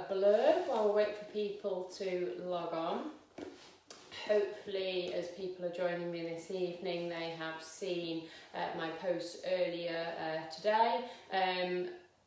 a blurb while we wait for people to log on. Hopefully, as people are joining me this evening, they have seen my post earlier today.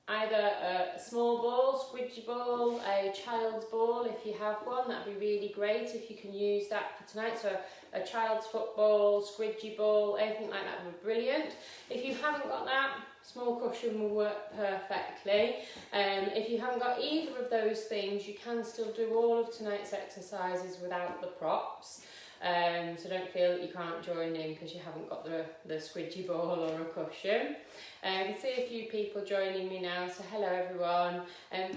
Either a small ball, squidgy ball, a child's ball if you have one, that'd be really great if you can use that for tonight. So a child's football, squidgy ball, anything like that would be brilliant. If you haven't got that, small cushion will work perfectly. If you haven't got either of those things, you can still do all of tonight's exercises without the props. So don't feel that you can't join in because you haven't got the squidgy ball or a cushion. I can see a few people joining me now, so hello everyone.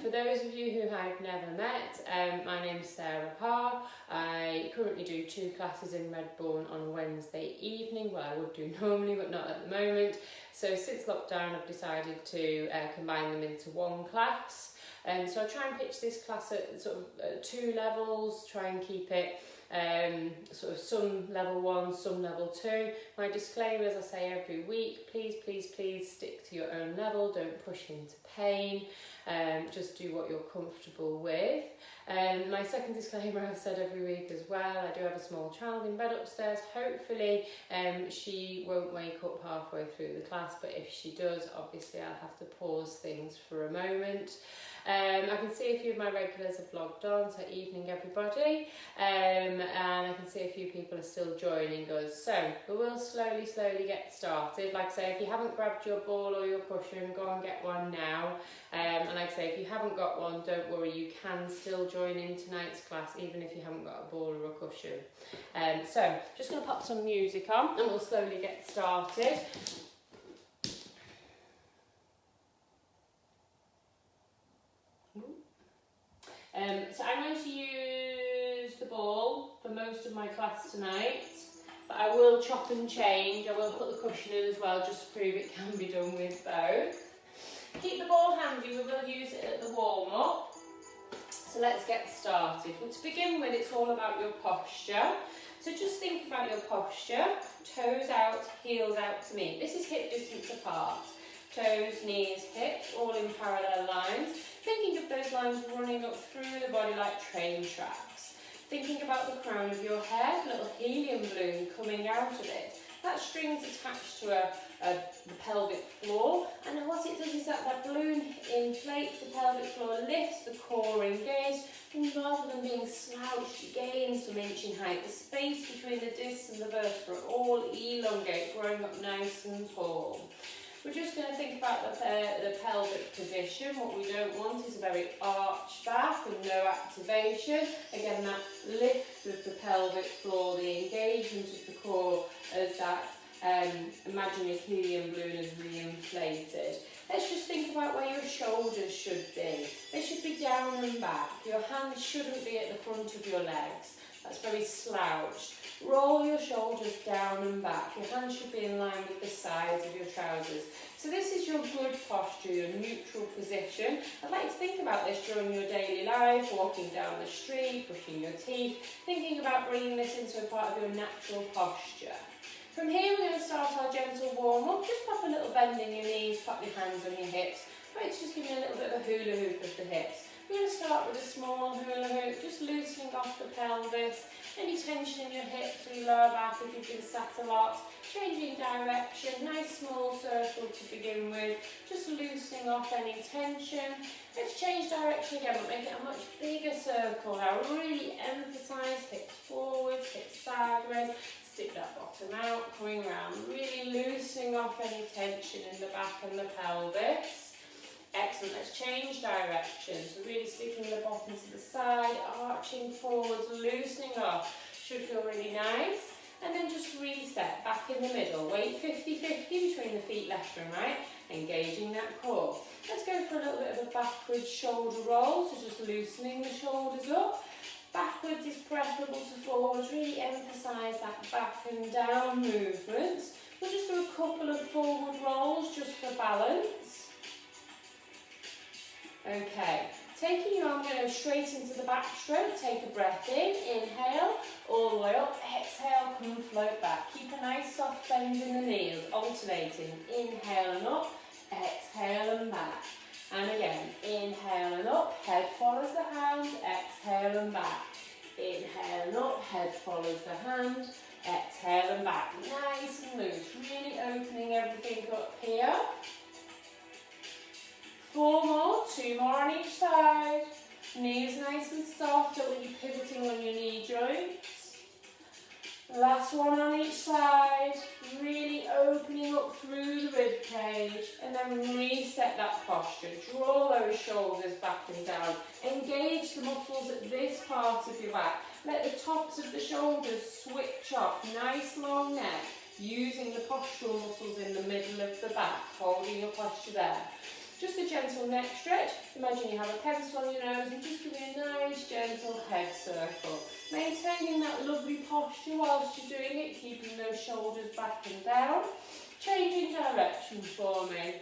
For those of you who I've never met, my name's Sarah Parr. I currently do 2 classes in Redbourne on a Wednesday evening. Well, I would do normally, but not at the moment. So since lockdown, I've decided to combine them into one class. So I try and pitch this class at sort of 2 levels, try and keep it sort of some level 1, some level 2. My disclaimer, as I say every week, please stick to your own level, don't push into pain, just do what you're comfortable with. My second disclaimer I've said every week as well, I do have a small child in bed upstairs. Hopefully she won't wake up halfway through the class, but if she does, obviously I'll have to pause things for a moment. I can see a few of my regulars have logged on, so evening everybody, and I can see a few people are still joining us, so we will slowly get started. Like I say, if you haven't grabbed your ball or your cushion, go and get one now, and like I say, if you haven't got one, don't worry, you can still join in tonight's class even if you haven't got a ball or a cushion. So just going to pop some music on and we'll slowly get started. So I'm going to use the ball for most of my class tonight, but I will chop and change. I will put the cushion in as well, just to prove it can be done with both. Keep the ball handy, we will use it at the warm-up. So let's get started. Well, to begin with, it's all about your posture. So just think about your posture, toes out, heels out to meet. This is hip distance apart. Toes, knees, hips, all in parallel lines. Thinking of those lines running up through the body like train tracks. Thinking about the crown of your head, a little helium balloon coming out of it. That string's attached to the pelvic floor, and what it does is that balloon inflates the pelvic floor, lifts the core engaged, and rather than being slouched, it gains some inch in height. The space between the discs and the vertebra all elongate, growing up nice and tall. We're just going to think about the pelvic position. What we don't want is a very arched back and no activation. Again, that lift of the pelvic floor, the engagement of the core as that imaginary helium balloon is re-inflated. Let's just think about where your shoulders should be. They should be down and back. Your hands shouldn't be at the front of your legs. That's very slouched. Roll your shoulders down and back. Your hands should be in line with the sides of your trousers. So this is your good posture, your neutral position. I'd like to think about this during your daily life, walking down the street, brushing your teeth, thinking about bringing this into a part of your natural posture. From here, we're going to start our gentle warm-up. Just pop a little bend in your knees, pop your hands on your hips. Right, just give me a little bit of a hula hoop of the hips. We're going to start with a small hula hoop, just loosening off the pelvis, any tension in your hips or your lower back if you've been sat a lot, changing direction, nice small circle to begin with, just loosening off any tension. Let's change direction again, but make it a much bigger circle now. Really emphasise hips forwards, hips sideways, stick that bottom out, coming around, really loosening off any tension in the back and the pelvis. Excellent, let's change direction. So really sticking the bottom to the side, arching forwards, loosening off. Should feel really nice. And then just reset, back in the middle. Weight 50-50 between the feet left and right, engaging that core. Let's go for a little bit of a backwards shoulder roll, so just loosening the shoulders up. Backwards is preferable to forwards, really emphasise that back and down movements. We'll just do a couple of forward rolls just for balance. Okay, taking your arm going straight into the backstroke, take a breath in, inhale, all the way up, exhale, come and float back. Keep a nice soft bend in the knees, alternating, inhale and up, exhale and back. And again, inhale and up, head follows exhale and back. Inhale and up, head follows the hand. Exhale and back, nice and loose, really opening everything up here. 4 more, 2 more on each side. Knees nice and soft, don't want you pivoting on your knee joints. Last one on each side, really opening up through the rib cage, and then reset that posture. Draw those shoulders back and down. Engage the muscles at this part of your back. Let the tops of the shoulders switch off. Nice long neck, using the postural muscles in the middle of the back, holding your posture there. Just a gentle neck stretch. Imagine you have a pencil on your nose and just giving a nice gentle head circle. Maintaining that lovely posture whilst you're doing it, keeping those shoulders back and down. Changing direction for me.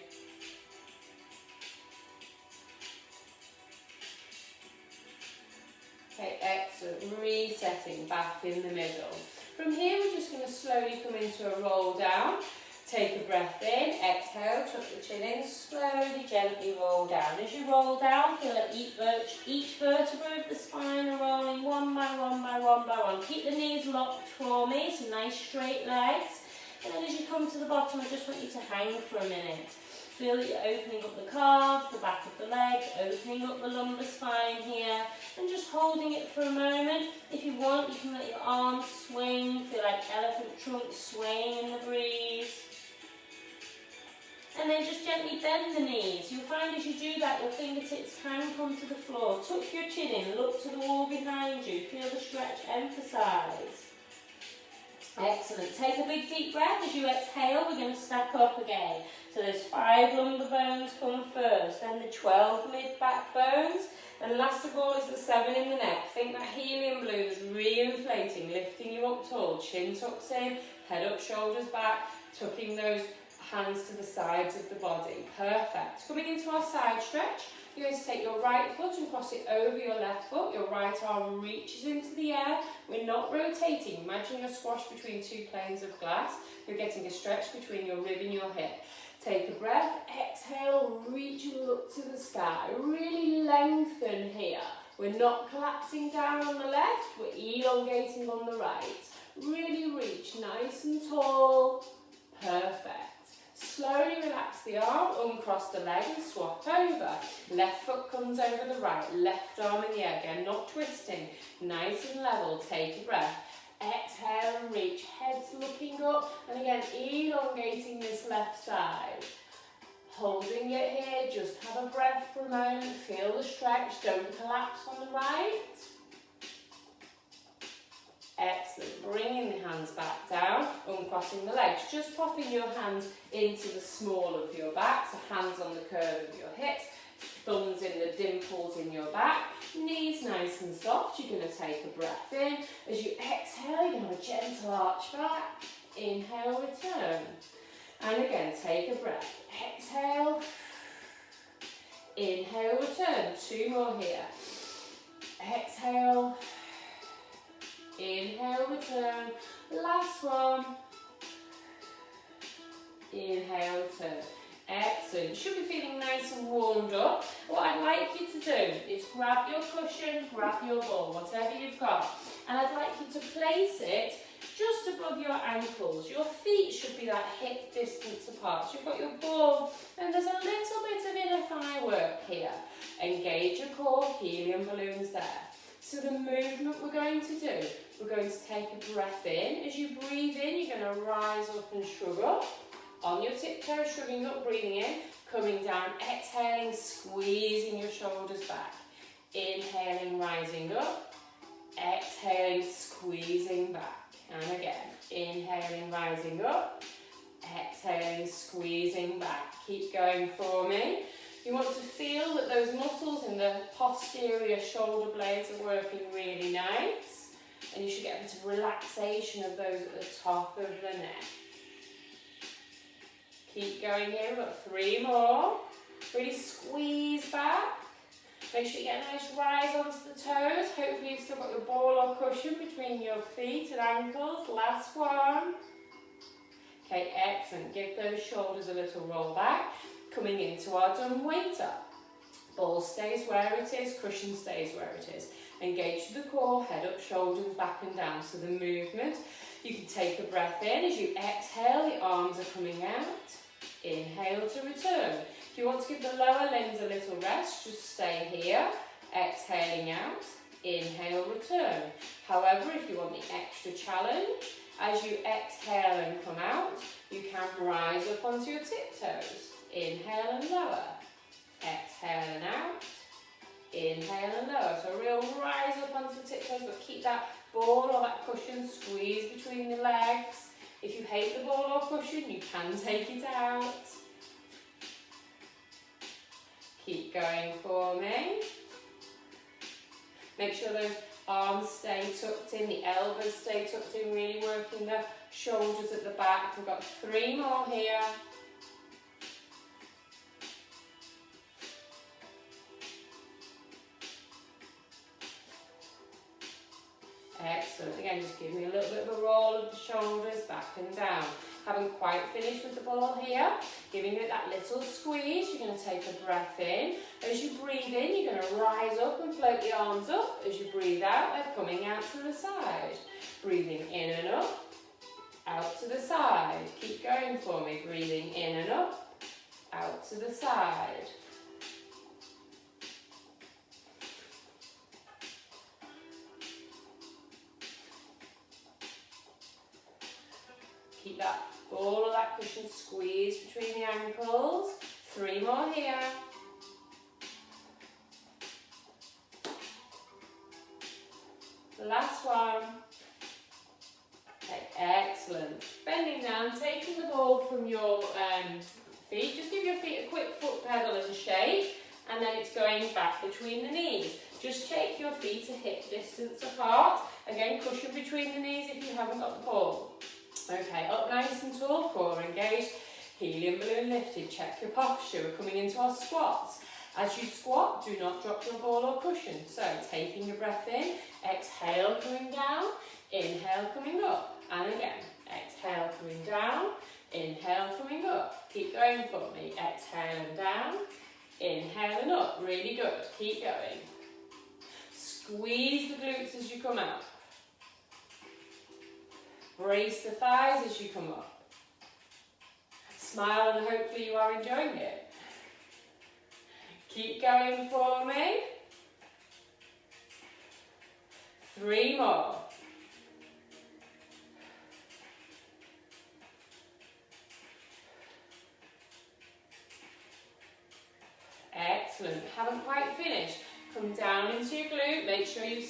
Okay, excellent. Resetting back in the middle. From here, we're just going to slowly come into a roll down. Take a breath in, exhale, tuck the chin in, slowly, gently roll down. As you roll down, feel like each vertebra of the spine are rolling one by one by one by one. Keep the knees locked for me, some nice straight legs. And then as you come to the bottom, I just want you to hang for a minute. Feel that you're opening up the calves, the back of the legs, opening up the lumbar spine here, and just holding it for a moment. If you want, you can let your arms swing, feel like elephant trunks swaying in the breeze. And then just gently bend the knees. You'll find as you do that, your fingertips can come to the floor. Tuck your chin in, look to the wall behind you. Feel the stretch, emphasise. Excellent. Take a big deep breath. As you exhale, we're going to stack up again. So there's 5 lumbar bones come first, then the 12 mid-back bones, and last of all is the 7 in the neck. Think that helium balloon is re-inflating, lifting you up tall, chin tucks in, head up, shoulders back, tucking those hands to the sides of the body. Perfect. Coming into our side stretch, you're going to take your right foot and cross it over your left foot. Your right arm reaches into the air. We're not rotating. Imagine a squash between 2 planes of glass. You're getting a stretch between your rib and your hip. Take a breath, exhale, reach and look to the sky. Really lengthen here. We're not collapsing down on the left, we're elongating on the right. Really reach, nice and tall. Perfect. Slowly relax the arm, uncross the leg and swap over. Left foot comes over the right, left arm in the air, again not twisting. Nice and level, take a breath. Exhale and reach, head's looking up, and again elongating this left side. Holding it here, just have a breath for a moment, feel the stretch, don't collapse on the right. Excellent, bringing the hands back down, uncrossing the legs, just popping your hands into the small of your back, so hands on the curve of your hips, thumbs in the dimples in your back, knees nice and soft. You're going to take a breath in. As you exhale, you're going to have a gentle arch back. Inhale, return. And again, take a breath. Exhale. Inhale, return. 2 more here. Exhale. Inhale, return. Last one. Inhale, return. Excellent. You should be feeling nice and warmed up. What I'd like you to do is grab your cushion, grab your ball, whatever you've got, and I'd like you to place it just above your ankles. Your feet should be that hip distance apart. So you've got your ball, and there's a little bit of inner thigh work here. Engage your core, helium balloons there. So the movement we're going to do, we're going to take a breath in. As you breathe in, you're going to rise up and shrug up. On your tiptoes, shrugging up, breathing in, coming down, exhaling, squeezing your shoulders back. Inhaling, rising up, exhaling, squeezing back. And again, inhaling, rising up, exhaling, squeezing back. Keep going for me. You want to feel that those muscles in the posterior shoulder blades are working really nice. And you should get a bit of relaxation of those at the top of the neck. Keep going here, we've got 3 more. Really squeeze back. Make sure you get a nice rise onto the toes. Hopefully you've still got your ball or cushion between your feet and ankles. Last one. Okay, excellent. Give those shoulders a little roll back. Coming into our dumb weight up. Ball stays where it is, cushion stays where it is. Engage the core, head up, shoulders back and down. So the movement, you can take a breath in. As you exhale, the arms are coming out. Inhale to return. If you want to give the lower limbs a little rest, just stay here. Exhaling out. Inhale, return. However, if you want the extra challenge, as you exhale and come out, you can rise up onto your tiptoes. Inhale and lower. Exhale and out. Inhale and lower. So a real rise up onto the tiptoes, but keep that ball or that cushion squeezed between the legs. If you hate the ball or cushion, you can take it out. Keep going for me. Make sure those arms stay tucked in, the elbows stay tucked in, really working the shoulders at the back. We've got 3 more here. Excellent. Again, just give me a little bit of a roll of the shoulders back and down. Haven't quite finished with the ball here. Giving it that little squeeze. You're going to take a breath in. As you breathe in, you're going to rise up and float the arms up. As you breathe out, they're coming out to the side. Breathing in and up, out to the side. Keep going for me. Breathing in and up, out to the side. Keep that ball or that cushion squeezed between the ankles. 3 more here. Last one. Okay, excellent. Bending down, taking the ball from your feet. Just give your feet a quick foot pedal as a shake, and then it's going back between the knees. Just shake your feet a hip distance apart. Again, cushion between the knees if you haven't got the ball. Okay, up nice and tall, core engaged, helium balloon lifted. Check your posture. We're coming into our squats. As you squat, do not drop your ball or cushion. So, taking your breath in, exhale, coming down, inhale, coming up. And again, exhale, coming down, inhale, coming up. Keep going for me. Exhale and down, inhale and up. Really good. Keep going. Squeeze the glutes as you come out. Brace the thighs as you come up. Smile and hopefully you are enjoying it. Keep going for me. 3 more. Excellent. Haven't quite finished. Come down into your glute. Make sure you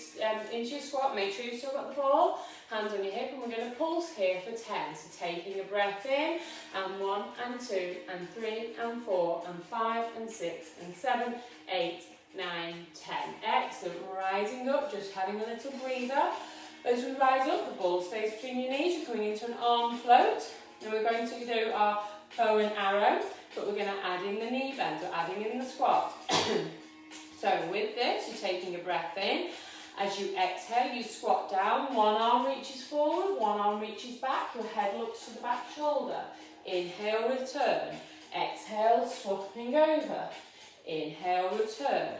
into your squat. Make sure you've still got the ball. Hands on your hip, and we're going to pulse here for 10. So taking a breath in, and 1 and 2 and 3 and 4 and 5 and 6 and 7, 8, 9, 10. Excellent. Rising up, just having a little breather. As we rise up, the ball stays between your knees. You're coming into an arm float. And we're going to do our bow and arrow, but we're going to add in the knee bend. We're adding in the squat. So with this, you're taking a breath in. As you exhale, you squat down. 1 arm reaches forward, 1 arm reaches back. Your head looks to the back shoulder. Inhale, return. Exhale, swapping over. Inhale, return.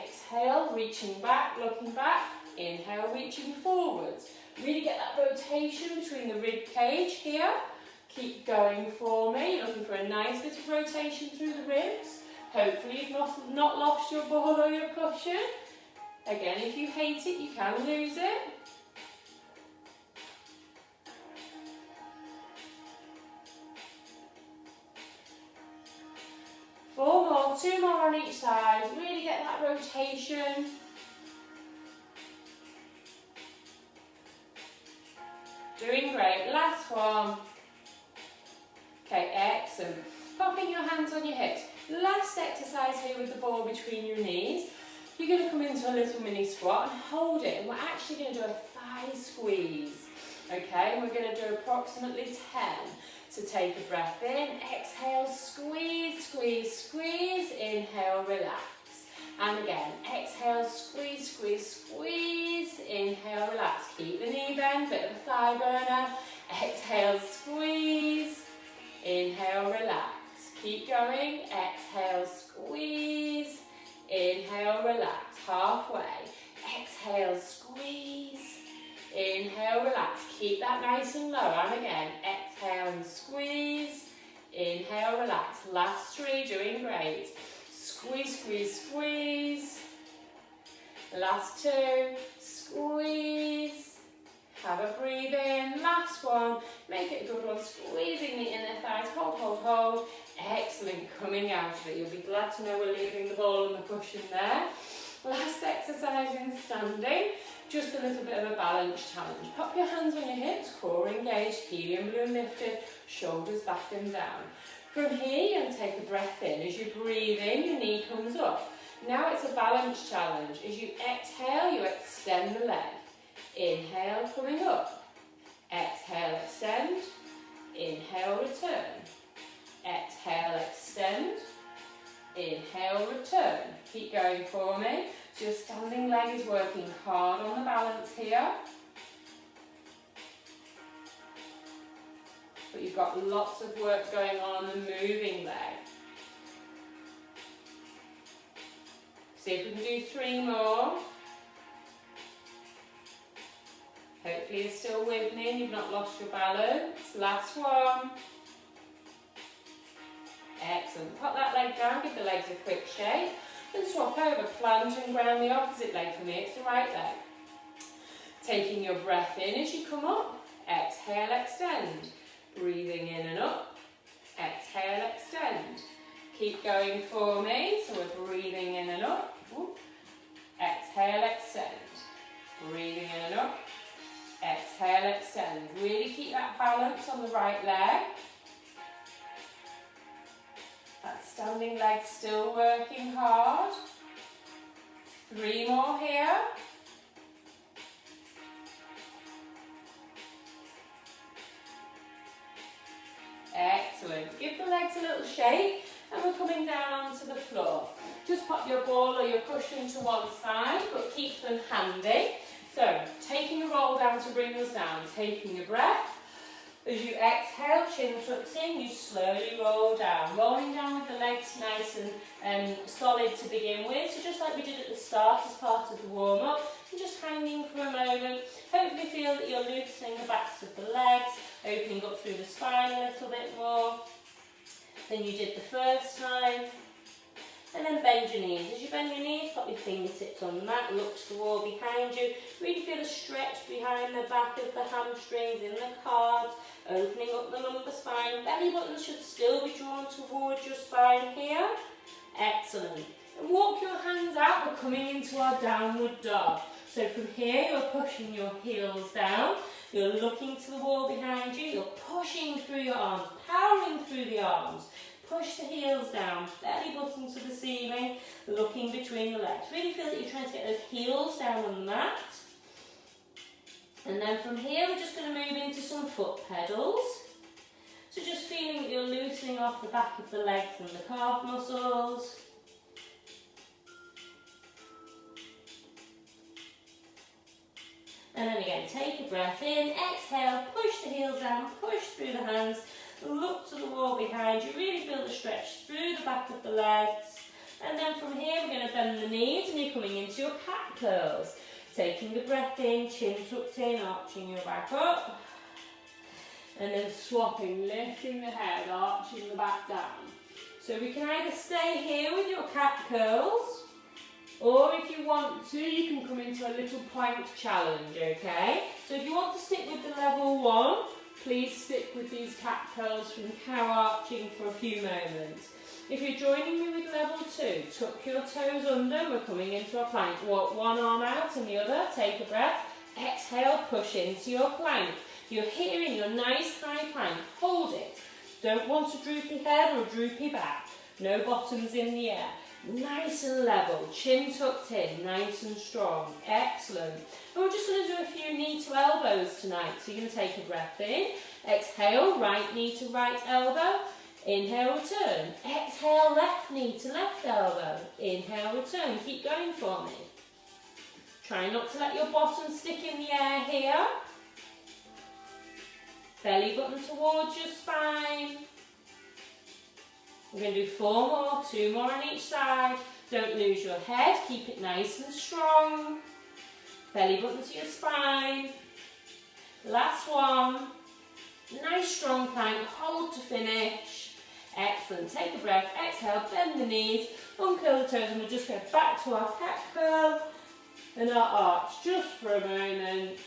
Exhale, reaching back, looking back. Inhale, reaching forwards. Really get that rotation between the rib cage here. Keep going for me. You're looking for a nice little rotation through the ribs. Hopefully you've not lost your ball or your cushion. Again, if you hate it, you can lose it. Four more, 2 more on each side. Really get that rotation. Doing great. Last one. Okay, excellent. Popping your hands on your hips. Last exercise here with the ball between your knees. You're going to come into a little mini squat and hold it. And we're actually going to do a thigh squeeze. Okay, we're going to do approximately 10. So take a breath in, exhale, squeeze, squeeze, squeeze. Inhale, relax. And again, exhale, squeeze, squeeze, squeeze. Inhale, relax. Keep the knee bend, bit of a thigh burner. Exhale, squeeze. Inhale, relax. Keep going. Exhale, squeeze. Inhale, relax, halfway. Exhale, squeeze. Inhale, relax. Keep that nice and low. And again, exhale and squeeze. Inhale, relax. Last 3, doing great. Squeeze, squeeze, squeeze. Last 2, squeeze. Have a breathe in. Last 1. Make it a good one. Squeezing the inner thighs. Hold, hold, hold. Excellent. Coming out of it. You'll be glad to know we're leaving the ball on the cushion there. Last exercise in standing. Just a little bit of a balance challenge. Pop your hands on your hips. Core engaged. Helium balloon lifted. Shoulders back and down. From here, you're going to take a breath in. As you breathe in, your knee comes up. Now it's a balance challenge. As you exhale, you extend the leg. Inhale, coming up. Exhale, extend. Inhale, return. Exhale, extend. Inhale, return. Keep going for me. So your standing leg is working hard on the balance here. But you've got lots of work going on the moving leg. See if we can do 3 more. Hopefully you're still with me and you've not lost your balance. Last 1. Excellent. Pop that leg down, give the legs a quick shake. And swap over, plant and ground the opposite leg for me. It's the right leg. Taking your breath in as you come up. Exhale, extend. Breathing in and up. Exhale, extend. Keep going for me. So we're breathing in and up. Exhale, extend. Breathing in and up. Exhale, extend. Really keep that balance on the right leg. That standing leg still working hard. 3 more here. Excellent. Give the legs a little shake and we're coming down onto the floor. Just pop your ball or your cushion to one side, but keep them handy. So, taking a roll down to bring us down, taking a breath. As you exhale, chin tucks in, you slowly roll down. Rolling down with the legs nice and solid to begin with. So just like we did at the start as part of the warm-up, and just hanging for a moment. Hopefully feel that you're loosening the backs of the legs, opening up through the spine a little bit more than you did the first time. And then bend your knees. As you bend your knees, pop your fingertips on the mat, look to the wall behind you. Really feel a stretch behind the back of the hamstrings, in the calves, opening up the lumbar spine. Belly button should still be drawn towards your spine here. Excellent. And walk your hands out. We're coming into our downward dog. So from here, you're pushing your heels down. You're looking to the wall behind you. You're pushing through your arms, powering through the arms. Push the heels down, belly button to the ceiling, looking between the legs. Really feel that you're trying to get those heels down on the mat. And then from here, we're just going to move into some foot pedals. So just feeling that you're loosening off the back of the legs and the calf muscles. And then again, take a breath in, exhale, push the heels down, push through the hands. Look to the wall behind you, really feel the stretch through the back of the legs. And then from here, we're going to bend the knees and you're coming into your cat curls. Taking the breath in, chin tucked in, arching your back up. And then swapping, lifting the head, arching the back down. So we can either stay here with your cat curls, or if you want to, you can come into a little plank challenge, okay? So if you want to stick with the level 1, please stick with these cat curls from cow arching for a few moments. If you're joining me with level 2, tuck your toes under, we're coming into a plank. Walk one arm out and the other, take a breath, exhale, push into your plank. You're here in your nice high plank, hold it. Don't want a droopy head or a droopy back. No bottoms in the air. Nice and level, chin tucked in, nice and strong. Excellent. And we're just going to do a few knee to elbows tonight. So you're going to take a breath in, exhale, right knee to right elbow, inhale, return. Exhale, left knee to left elbow, inhale, return. Keep going for me. Try not to let your bottom stick in the air here. Belly button towards your spine. We're going to do 4 more, 2 more on each side. Don't lose your head, keep it nice and strong. Belly button to your spine. Last one. Nice strong plank, hold to finish. Excellent, take a breath, exhale, bend the knees, uncurl the toes, and we'll just go back to our cat curl and our arch just for a moment.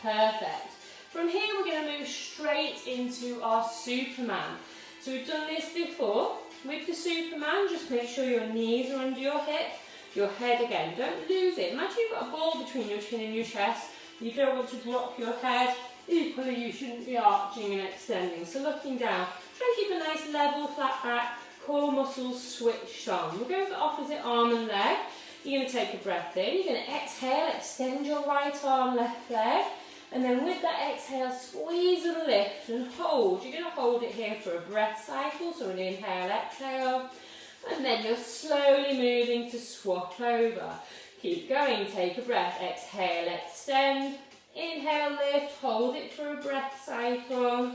Perfect. From here we're going to move straight into our Superman. So we've done this before. With the Superman, just make sure your knees are under your hip, your head again, don't lose it. Imagine you've got a ball between your chin and your chest. You don't want to drop your head. Equally, you shouldn't be arching and extending. So looking down, try and keep a nice level, flat back, core muscles switched on. We'll go with the opposite arm and leg. You're going to take a breath in. You're going to exhale, extend your right arm, left leg. And then with that exhale, squeeze and lift and hold. You're going to hold it here for a breath cycle. So an inhale, exhale. And then you're slowly moving to swap over. Keep going, take a breath. Exhale, extend. Inhale, lift, hold it for a breath cycle,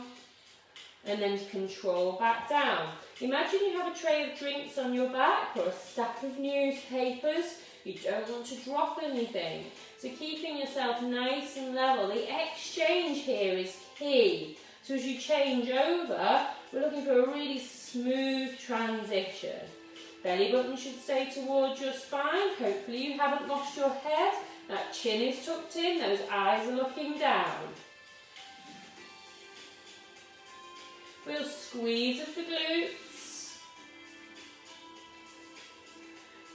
and then control back down. Imagine you have a tray of drinks on your back or a stack of newspapers. You don't want to drop anything. So keeping yourself nice and level. The exchange here is key. So as you change over, we're looking for a really smooth transition. Belly button should stay towards your spine. Hopefully you haven't lost your head. That chin is tucked in, those eyes are looking down. We'll squeeze of the glutes.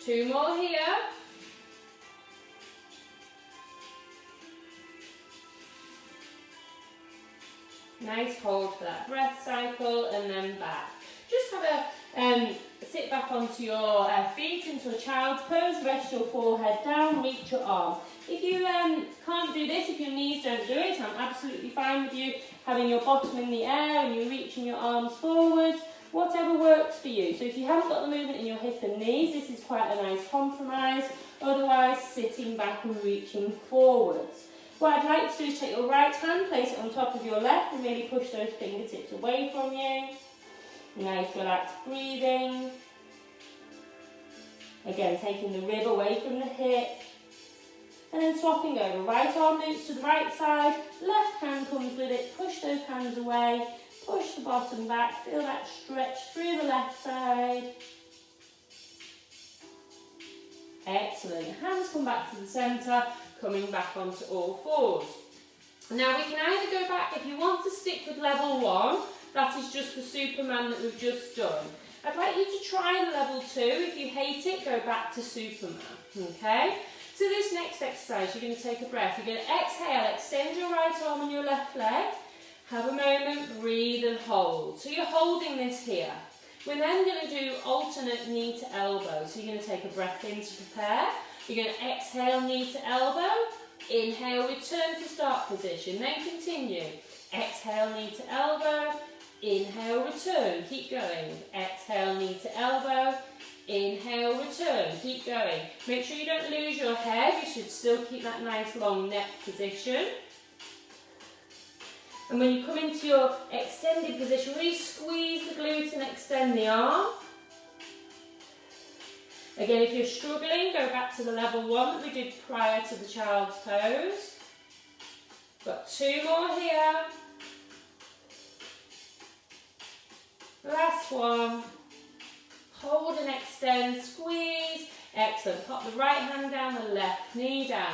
2 more here. Nice hold for that breath cycle and then back. Just have a sit back onto your feet into a child's pose, rest your forehead down, reach your arms. If you can't do this, if your knees don't do it, I'm absolutely fine with you having your bottom in the air and you're reaching your arms forwards, whatever works for you. So if you haven't got the movement in your hip and knees, this is quite a nice compromise. Otherwise, sitting back and reaching forwards. What I'd like to do is take your right hand, place it on top of your left and really push those fingertips away from you. Nice relaxed breathing. Again, taking the rib away from the hip. And then swapping over. Right arm moves to the right side, left hand comes with it, push those hands away, push the bottom back, feel that stretch through the left side. Excellent. Hands come back to the centre, coming back onto all fours. Now we can either go back, if you want to stick with level 1, that is just the Superman that we've just done. I'd like you to try the level 2. If you hate it, go back to Superman. Okay? So this next exercise, you're going to take a breath. You're going to exhale, extend your right arm and your left leg. Have a moment, breathe and hold. So you're holding this here. We're then going to do alternate knee to elbow. So you're going to take a breath in to prepare. You're going to exhale, knee to elbow. Inhale, return to start position. Then continue. Exhale, knee to elbow. Inhale, return. Keep going. Exhale, knee to elbow. Inhale, return. Keep going. Make sure you don't lose your head. You should still keep that nice long neck position. And when you come into your extended position, really squeeze the glutes and extend the arm. Again, if you're struggling, go back to the level 1 that we did prior to the child's pose. Got 2 more here. Last one. Hold and extend, squeeze. Excellent. Pop the right hand down, the left knee down.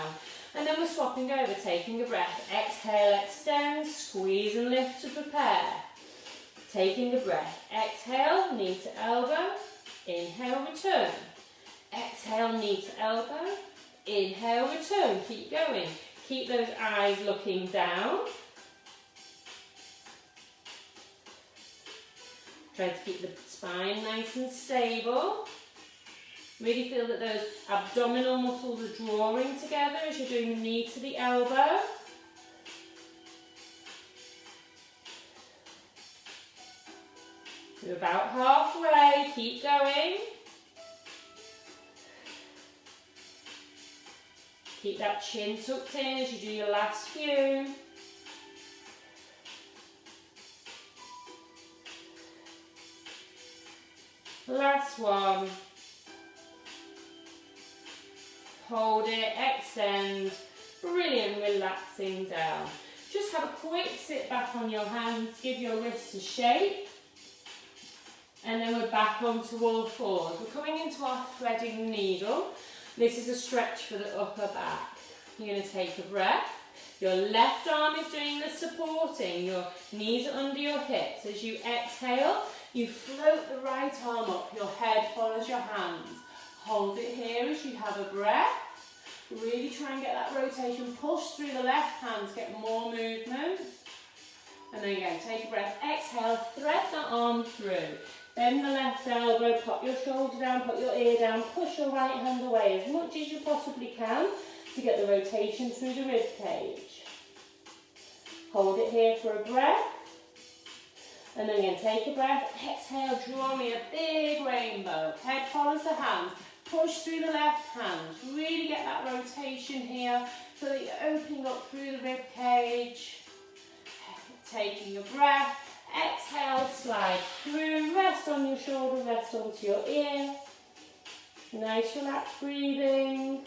And then we're swapping over, taking a breath. Exhale, extend, squeeze and lift to prepare. Taking a breath. Exhale, knee to elbow. Inhale, return. Exhale, knee to elbow. Inhale, return. Keep going. Keep those eyes looking down. Try to keep the spine nice and stable. Really feel that those abdominal muscles are drawing together as you're doing the knee to the elbow. You're about halfway, keep going. Keep that chin tucked in as you do your last few. Last one. hold it, extend, brilliant, relaxing down. Just have a quick sit back on your hands, give your wrists a shake, and then we're back onto all fours. We're coming into our threading needle. This is a stretch for the upper back. You're going to take a breath. Your left arm is doing the supporting, your knees are under your hips. As you exhale, you float the right arm up, your head follows your hands. Hold it here as you have a breath. Really try and get that rotation, push through the left hands, get more movement. And then again, take a breath, exhale, thread the arm through. Bend the left elbow, pop your shoulder down, put your ear down, push your right hand away as much as you possibly can to get the rotation through the rib cage. Hold it here for a breath. And then again, take a breath, exhale, draw me a big rainbow. Head follows the hands, push through the left hand. Really get that rotation here so that you're opening up through the rib cage. Taking a breath, exhale, slide through, rest on your shoulder, rest onto your ear. Nice relaxed breathing.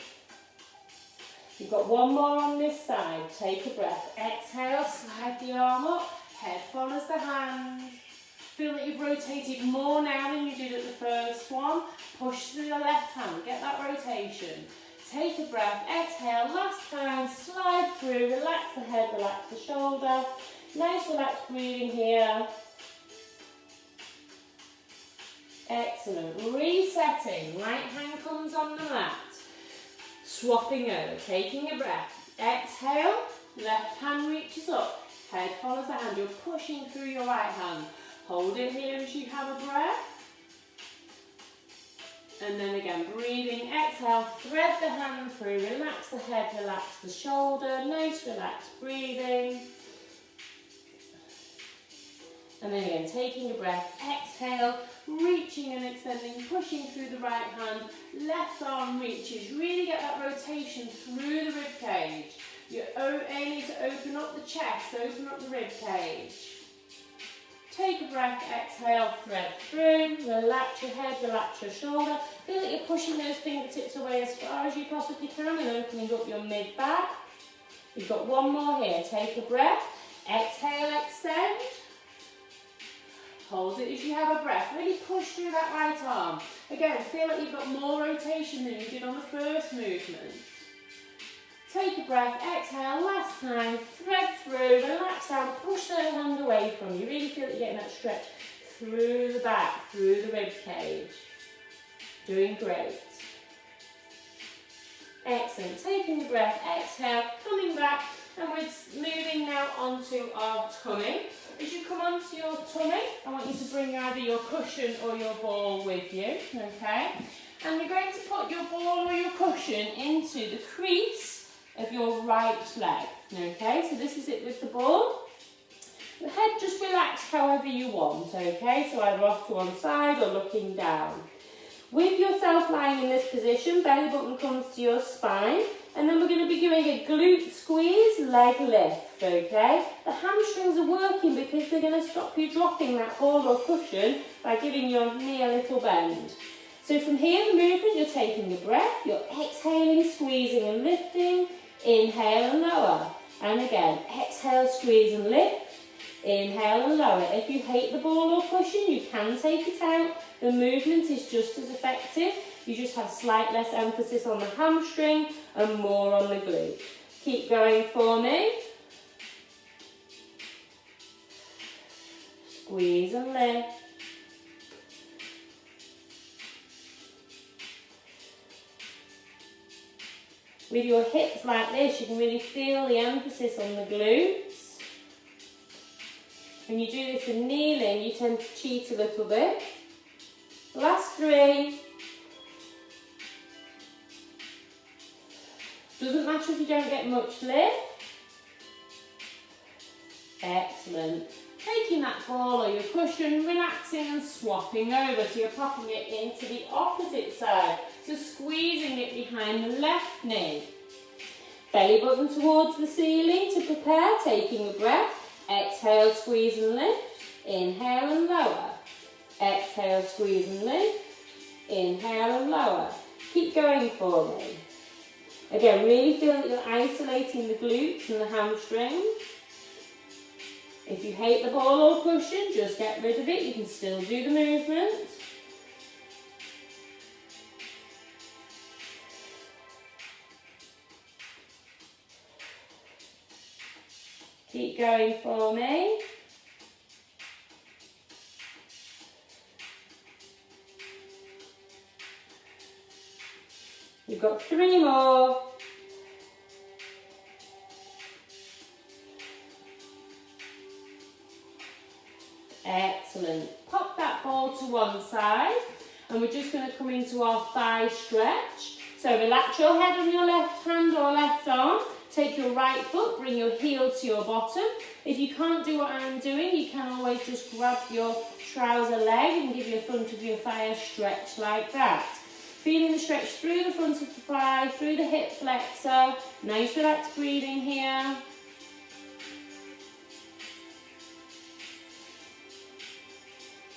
You've got one more on this side. Take a breath, exhale, slide the arm up, head follows the hand. Feel that you've rotated more now than you did at the first one. Push through the left hand, get that rotation. Take a breath, exhale, last time, slide through, relax the head, relax the shoulder. Nice relaxed breathing here. Excellent. Resetting. Right hand comes on the mat. Swapping over. Taking a breath. Exhale. Left hand reaches up. Head follows the hand. You're pushing through your right hand. Hold it here as you have a breath. And then again, breathing. Exhale. Thread the hand through. Relax the head. Relax the shoulder. Nice relaxed breathing. And then again, taking a breath, exhale, reaching and extending, pushing through the right hand, left arm reaches, really get that rotation through the rib cage. You're aiming to open up the chest, open up the rib cage. Take a breath, exhale, thread through, relax your head, relax your shoulder. Feel that you're pushing those fingertips away as far as you possibly can and opening up your mid-back. You've got one more here, take a breath, exhale, extend. Hold it as you have a breath. Really push through that right arm. Again, feel like you've got more rotation than you did on the first movement. Take a breath, exhale, last time, thread through, relax down, push the hand away from you. Really feel that you're getting that stretch through the back, through the rib cage. Doing great. Excellent. Taking a breath, exhale, coming back, and we're moving now onto our tummy. As you come onto your tummy, I want you to bring either your cushion or your ball with you, okay? And you're going to put your ball or your cushion into the crease of your right leg, okay? So this is it with the ball. The head just relax however you want, okay? So either off to one side or looking down. With yourself lying in this position, belly button comes to your spine, and then we're going to be doing a glute squeeze, leg lift, okay? The hamstrings are working because they're going to stop you dropping that ball or cushion by giving your knee a little bend. So from here, the movement, you're taking a breath, you're exhaling, squeezing and lifting, inhale and lower. And again, exhale, squeeze and lift, inhale and lower. If you hate the ball or cushion, you can take it out. The movement is just as effective. You just have slight less emphasis on the hamstring and more on the glute. Keep going for me. Squeeze and lift. With your hips like this, you can really feel the emphasis on the glutes. When you do this in kneeling, you tend to cheat a little bit. Last 3. Doesn't matter if you don't get much lift. Excellent. Taking that ball or your cushion, relaxing and swapping over. So you're popping it into the opposite side. So squeezing it behind the left knee. Belly button towards the ceiling to prepare. Taking a breath. Exhale, squeeze and lift. Inhale and lower. Exhale, squeeze and lift. Inhale and lower. Keep going for me. Again, really feel that you're isolating the glutes and the hamstring. If you hate the ball or cushion, just get rid of it. You can still do the movement. Keep going for me. You've got 3 more. Excellent. Pop that ball to one side and we're just going to come into our thigh stretch. So relax your head on your left hand or left arm. Take your right foot, bring your heel to your bottom. If you can't do what I'm doing, you can always just grab your trouser leg and give your front of your thigh a stretch like that. Feeling the stretch through the front of the thigh, through the hip flexor. Nice relaxed breathing here.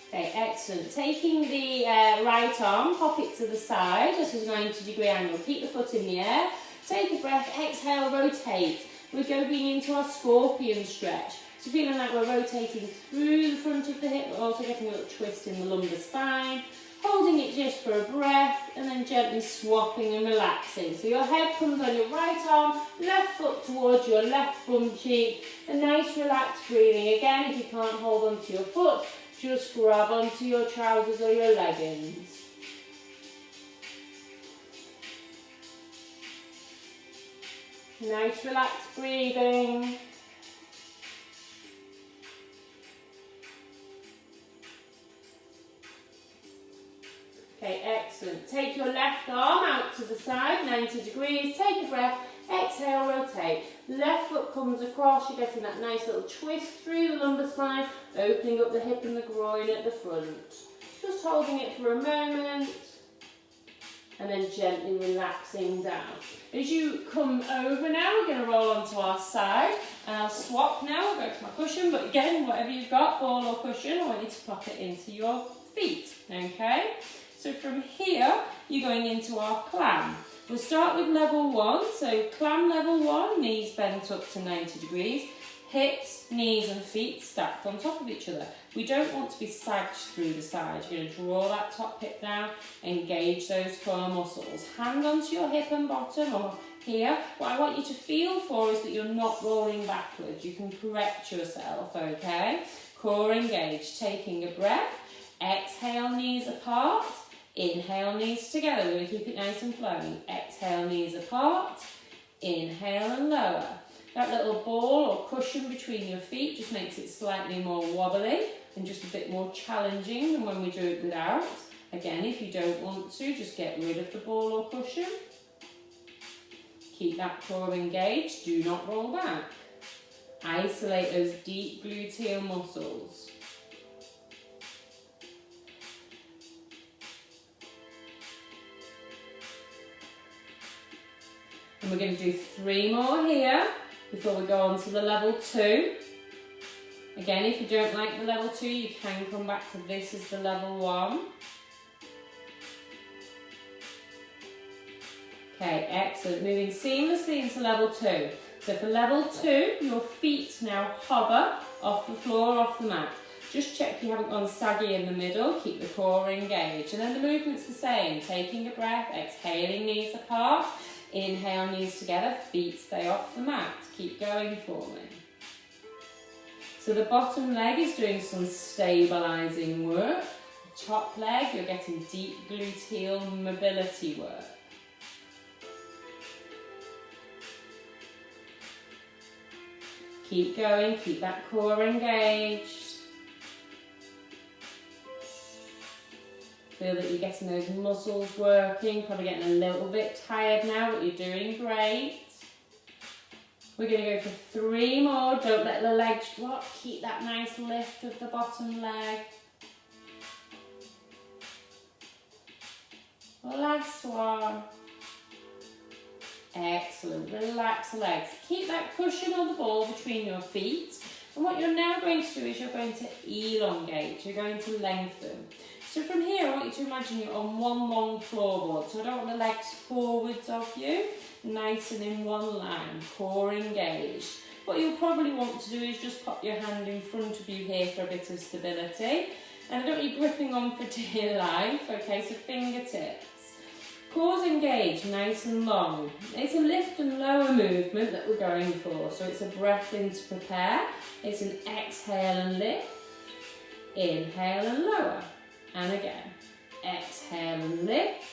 Okay, excellent. Taking the right arm, pop it to the side, just as a 90-degree angle. Keep the foot in the air. Take a breath, exhale, rotate. We're going into our scorpion stretch. So feeling like we're rotating through the front of the hip, but also getting a little twist in the lumbar spine. Holding it just for a breath, and then gently swapping and relaxing. So your head comes on your right arm, left foot towards your left bum cheek. A nice relaxed breathing. Again, if you can't hold onto your foot, just grab onto your trousers or your leggings. Nice relaxed breathing. Okay, excellent. Take your left arm out to the side, 90 degrees. Take a breath, exhale, rotate. Left foot comes across, you're getting that nice little twist through the lumbar spine, opening up the hip and the groin at the front. Just holding it for a moment, and then gently relaxing down. As you come over now, we're going to roll onto our side, and I'll swap now. I'll go to my cushion, but again, whatever you've got, ball or cushion, I want you to pop it into your feet, okay? So from here, you're going into our clam. We'll start with level 1, so clam level 1, knees bent up to 90 degrees, hips, knees and feet stacked on top of each other. We don't want to be sagged through the side. You're going to draw that top hip down, engage those core muscles. Hand onto your hip and bottom or here. What I want you to feel for is that you're not rolling backwards. You can correct yourself, okay? Core engaged, taking a breath. Exhale, knees apart. Inhale, knees together. We're going to keep it nice and flowing. Exhale, knees apart. Inhale and lower. That little ball or cushion between your feet just makes it slightly more wobbly and just a bit more challenging than when we do it without. Again, if you don't want to, just get rid of the ball or cushion. Keep that core engaged. Do not roll back. Isolate those deep gluteal muscles. And we're going to do 3 more here before we go on to the level 2. Again, if you don't like the level 2, you can come back to this as the level 1. Okay, excellent. Moving seamlessly into level 2. So for level 2, your feet now hover off the floor, off the mat. Just check you haven't gone saggy in the middle. Keep the core engaged. And then the movement's the same. Taking a breath, exhaling, knees apart. Inhale, knees together, feet stay off the mat. Keep going for me. So the bottom leg is doing some stabilising work. The top leg, you're getting deep gluteal mobility work. Keep going, keep that core engaged. Feel that you're getting those muscles working, probably getting a little bit tired now, but you're doing great. We're going to go for 3 more. Don't let the legs drop. Keep that nice lift of the bottom leg. Last one. Excellent. Relax the legs. Keep that cushion or the ball between your feet. And what you're now going to do is you're going to elongate. You're going to lengthen. So from here, I want you to imagine you're on one long floorboard. So I don't want the legs forwards of you, nice and in one line, core engaged. What you'll probably want to do is just pop your hand in front of you here for a bit of stability. And I don't want you gripping on for dear life, okay, so fingertips. Core's engaged, nice and long. It's a lift and lower movement that we're going for. So it's a breath in to prepare. It's an exhale and lift. Inhale and lower. And again. Exhale and lift.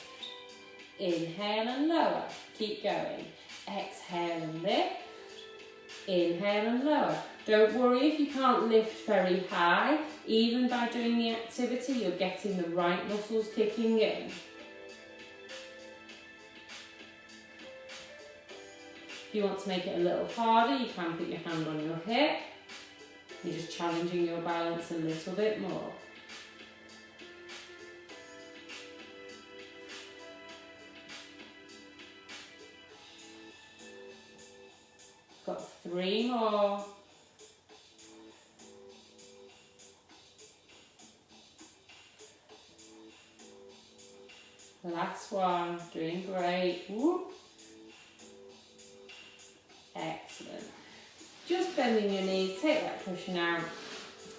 Inhale and lower. Keep going. Exhale and lift. Inhale and lower. Don't worry if you can't lift very high. Even by doing the activity, you're getting the right muscles kicking in. If you want to make it a little harder, you can put your hand on your hip. You're just challenging your balance a little bit more. Got 3 more. Last one, doing great. Whoop. Excellent. Just bending your knees, take that cushion out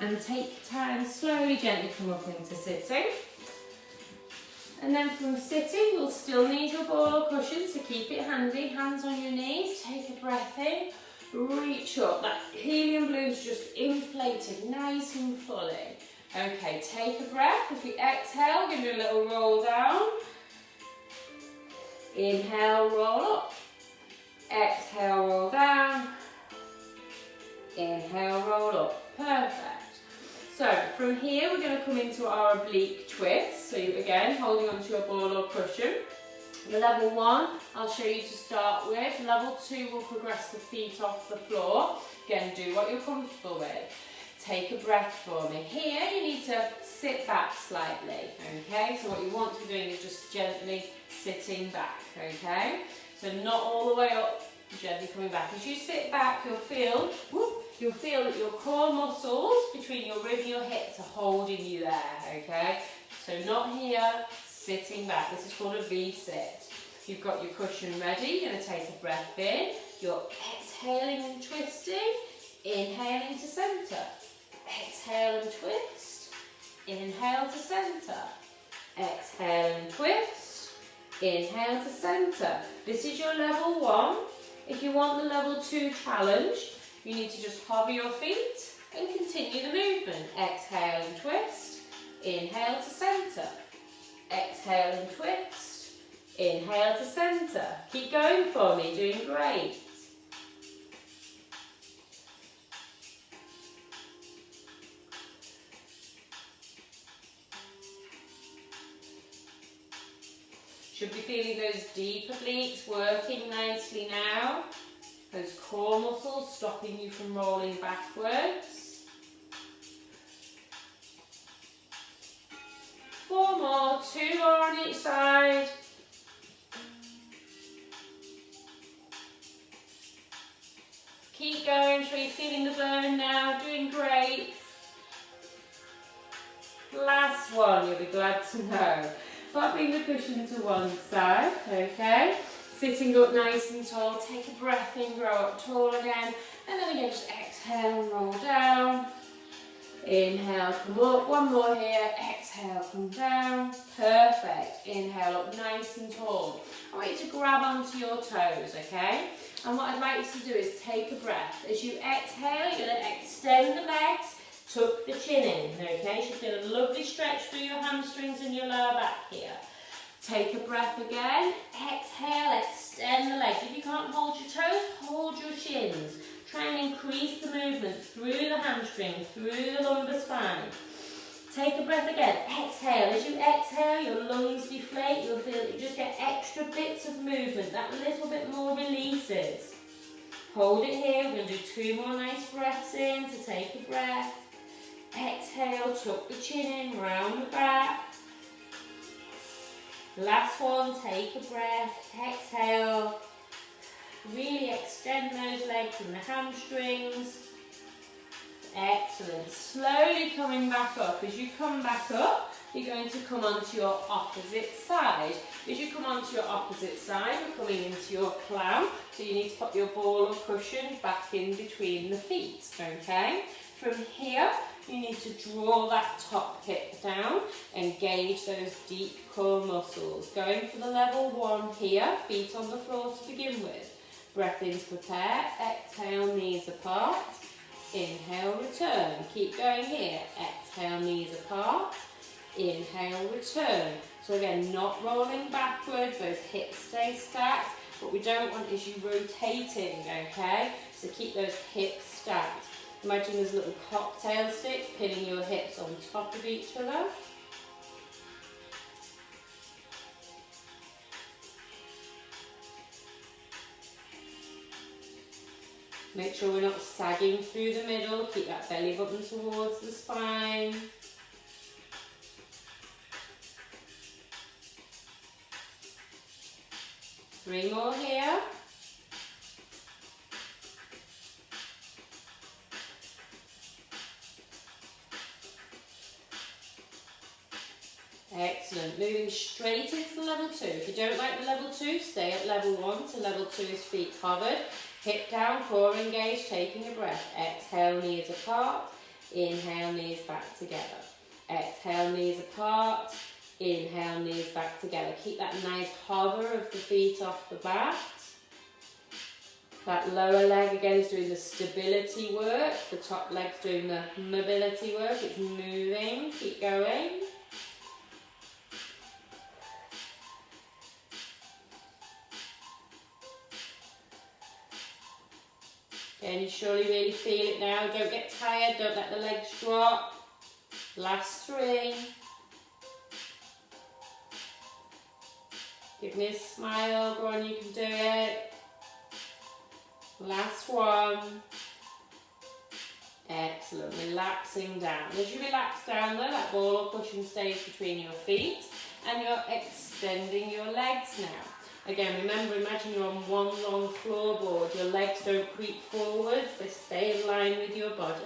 and take time, slowly, gently come up into sitting. And then from sitting, you'll still need your ball or cushion, so keep it handy, hands on your knees, take a breath in, reach up. That helium balloon's just inflated nice and fully. Okay, take a breath. As we exhale, give it a little roll down. Inhale, roll up. Exhale, roll down. Inhale, roll up. Perfect. So from here, we're going to come into our oblique twist. So you, again, holding onto your ball or cushion. The level 1, I'll show you to start with. Level 2 will progress the feet off the floor. Again, do what you're comfortable with. Take a breath for me. Here, you need to sit back slightly, okay? So what you want to be doing is just gently sitting back, okay? So not all the way up, gently coming back. As you sit back, you'll feel that your core muscles between your rib and your hips are holding you there, okay? So not here, sitting back. This is called a V-sit. You've got your cushion ready. You're going to take a breath in. You're exhaling and twisting. Inhaling to centre. Exhale and twist. Inhale to centre. Exhale and twist. Inhale to centre. This is your level 1. If you want the level 2 challenge, you need to just hover your feet and continue the movement. Exhale and twist. Inhale to centre. Exhale and twist. Inhale to centre. Keep going for me, doing great. Should be feeling those deep obliques working nicely now. Those core muscles stopping you from rolling backwards. 4 more, 2 more on each side. Keep going, so you're feeling the burn now, doing great. Last one, you'll be glad to know. Popping the cushion to one side, okay? Sitting up nice and tall, take a breath in, grow up tall again. And then again, just exhale and roll down. Inhale, come up, one more here. Exhale, come down. Perfect. Inhale up nice and tall. I want you to grab onto your toes, okay? And what I'd like you to do is take a breath. As you exhale, you're going to extend the legs, tuck the chin in, okay? You should feel a lovely stretch through your hamstrings and your lower back here. Take a breath again. Exhale, extend the legs. If you can't hold your toes, hold your shins. Try and increase the movement through the hamstring, through the lumbar spine. Take a breath again. Exhale. As you exhale, your lungs deflate. You'll feel that you just get extra bits of movement. That little bit more releases. Hold it here. We're going to do 2 more nice breaths in to take a breath. Exhale, tuck the chin in, round the back. Last one, take a breath. Exhale. Really extend those legs and the hamstrings. Excellent. Slowly coming back up. As you come back up, you're going to come onto your opposite side. As you come onto your opposite side, we're coming into your plough, so you need to put your ball or cushion back in between the feet, okay? From here, you need to draw that top hip down, engage those deep core muscles. Going for the level 1 here, feet on the floor to begin with. Breath in to prepare, exhale, knees apart. Inhale, return. Keep going here. Exhale, knees apart. Inhale, return. So again, not rolling backwards, those hips stay stacked. What we don't want is you rotating, okay? So keep those hips stacked. Imagine there's a little cocktail stick pinning your hips on top of each other. Make sure we're not sagging through the middle. Keep that belly button towards the spine. Three more here. Excellent. Moving straight into level 2. If you don't like the level 2, stay at level 1. So level 2 is feet covered. Hip down, core engaged, taking a breath. Exhale, knees apart. Inhale, knees back together. Exhale, knees apart. Inhale, knees back together. Keep that nice hover of the feet off the mat. That lower leg again is doing the stability work. The top leg's doing the mobility work. It's moving. Keep going. Again, you surely really feel it now. Don't get tired. Don't let the legs drop. Last 3. Give me a smile. Go on, you can do it. Last 1. Excellent. Relaxing down. As you relax down though, that ball or cushion stays between your feet and you're extending your legs now. Again, remember, imagine you're on one long floorboard. Your legs don't creep forwards, they stay in line with your body.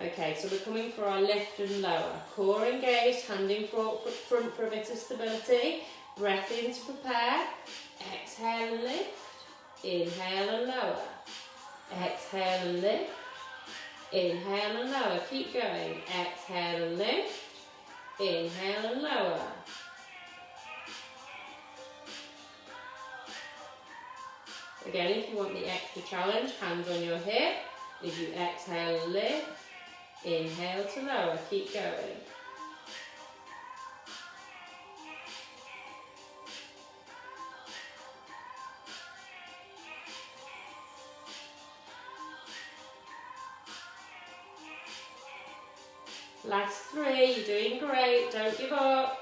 Okay, so we're coming for our lift and lower. Core engaged, hand in front for a bit of stability. Breath in to prepare. Exhale and lift. Inhale and lower. Exhale and lift. Inhale and lower. Keep going. Exhale and lift. Inhale and lower. Again, if you want the extra challenge, hands on your hip. As you exhale, lift. Inhale to lower. Keep going. Last 3. You're doing great. Don't give up.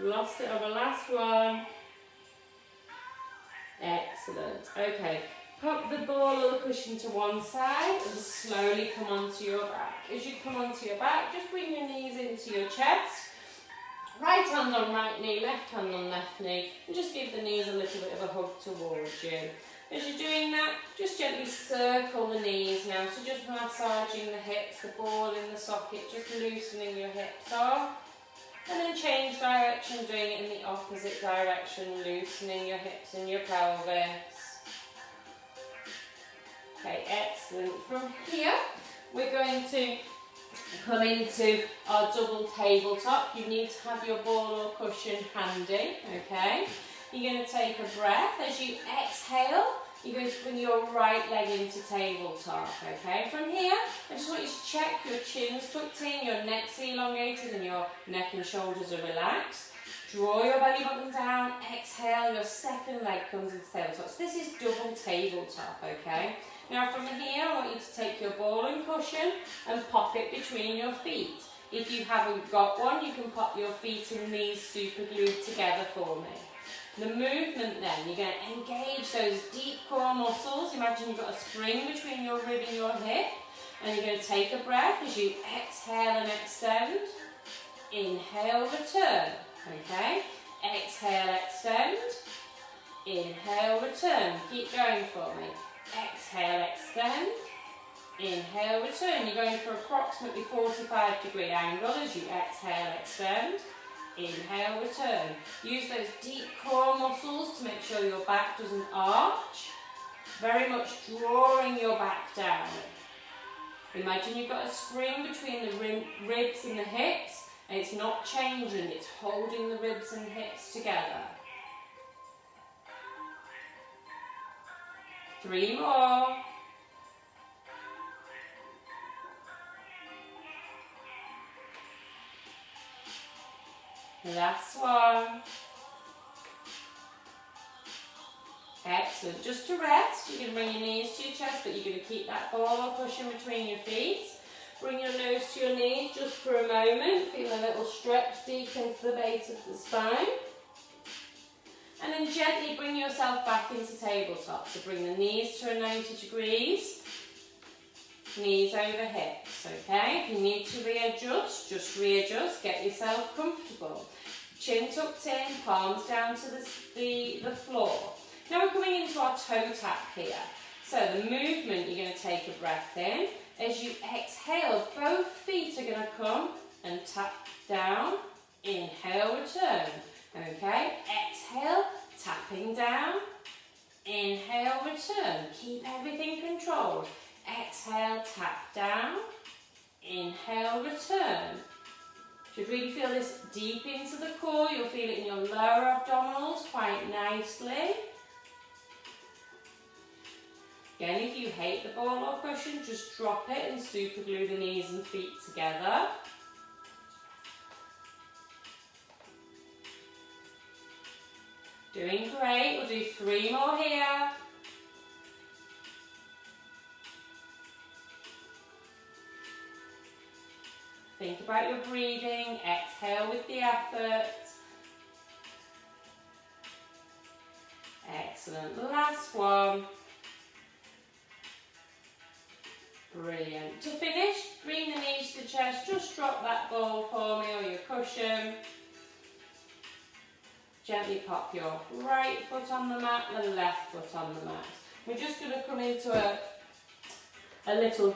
Lost it on the last 1. Excellent. Okay, pop the ball or the cushion to one side and slowly come onto your back. As you come onto your back, just bring your knees into your chest. Right hand on right knee, left hand on left knee, and just give the knees a little bit of a hug towards you. As you're doing that, just gently circle the knees now. So just massaging the hips, the ball in the socket, just loosening your hips off. And then change direction, doing it in the opposite direction, loosening your hips and your pelvis. Okay, excellent. From here, we're going to come into our double tabletop. You need to have your ball or cushion handy, okay? You're going to take a breath. As you exhale, you're going to bring your right leg into tabletop, okay? From here, I just want you to check your chin's tucked in, your neck's elongated and your neck and shoulders are relaxed. Draw your belly button down, exhale, your second leg comes into tabletop. So this is double tabletop, okay? Now from here, I want you to take your ball and cushion and pop it between your feet. If you haven't got one, you can pop your feet and knees super glued together for me. The movement then, you're going to engage those deep core muscles. Imagine you've got a spring between your rib and your hip. And you're going to take a breath as you exhale and extend. Inhale, return. Okay? Exhale, extend. Inhale, return. Keep going for me. Exhale, extend. Inhale, return. You're going for approximately 45-degree angle as you exhale, extend. Inhale, return. Use those deep core muscles to make sure your back doesn't arch. Very much drawing your back down. Imagine you've got a spring between the ribs and the hips, and it's not changing, it's holding the ribs and hips together. 3 more. Last one. Excellent. Just to rest, you're going to bring your knees to your chest, but you're going to keep that ball or cushion between your feet. Bring your nose to your knees just for a moment. Feel a little stretch deep into the base of the spine. And then gently bring yourself back into tabletop. So bring the knees to a 90 degrees. Knees over hips, okay? If you need to readjust, just readjust. Get yourself comfortable. Chin tucked in, palms down to the floor. Now we're coming into our toe tap here. So the movement, you're going to take a breath in. As you exhale, both feet are going to come and tap down. Inhale, return. Okay, exhale, tapping down. Inhale, return. Keep everything controlled. Exhale, tap down. Inhale, return. Should really feel this deep into the core. You'll feel it in your lower abdominals quite nicely. Again, if you hate the ball or cushion, just drop it and super glue the knees and feet together. Doing great. We'll do 3 more here. Think about your breathing. Exhale with the effort. Excellent. Last one. Brilliant. To finish, bring the knees to the chest. Just drop that ball for me or your cushion. Gently pop your right foot on the mat, the left foot on the mat. We're just going to come into a little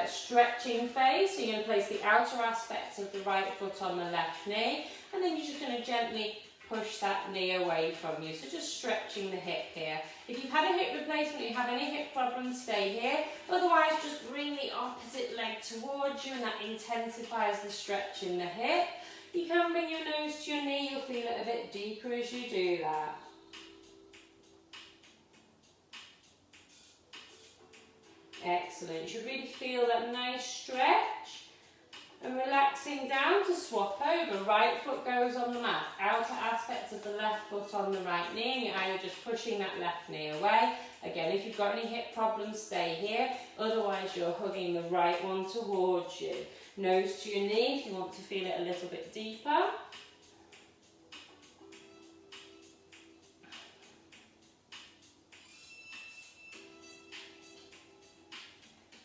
stretching phase. So you're going to place the outer aspect of the right foot on the left knee, and then you're just going to gently push that knee away from you. So just stretching the hip here. If you've had a hip replacement, you have any hip problems, stay here. Otherwise, just bring the opposite leg towards you, and that intensifies the stretch in the hip. You can bring your nose to your knee. You'll feel it a bit deeper as you do that. Excellent. You should really feel that nice stretch. And relaxing down to swap over. Right foot goes on the mat. Outer aspects of the left foot on the right knee. And you're either just pushing that left knee away. Again, if you've got any hip problems, stay here. Otherwise, you're hugging the right one towards you. Nose to your knee if you want to feel it a little bit deeper.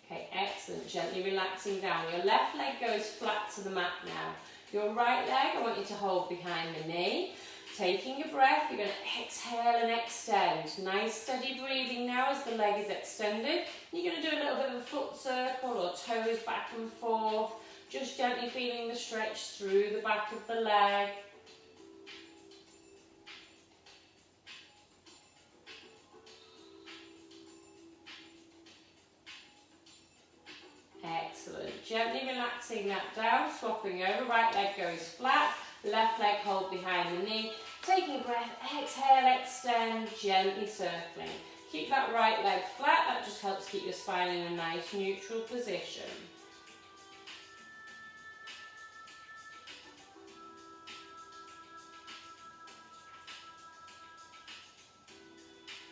Okay, excellent. Gently relaxing down. Your left leg goes flat to the mat now. Your right leg, I want you to hold behind the knee. Taking a breath, you're going to exhale and extend. Nice steady breathing now as the leg is extended. You're going to do a little bit of a foot circle or toes back and forth. Just gently feeling the stretch through the back of the leg. Excellent. Gently relaxing that down, swapping over. Right leg goes flat, left leg hold behind the knee. Taking a breath, exhale, extend, gently circling. Keep that right leg flat, that just helps keep your spine in a nice neutral position.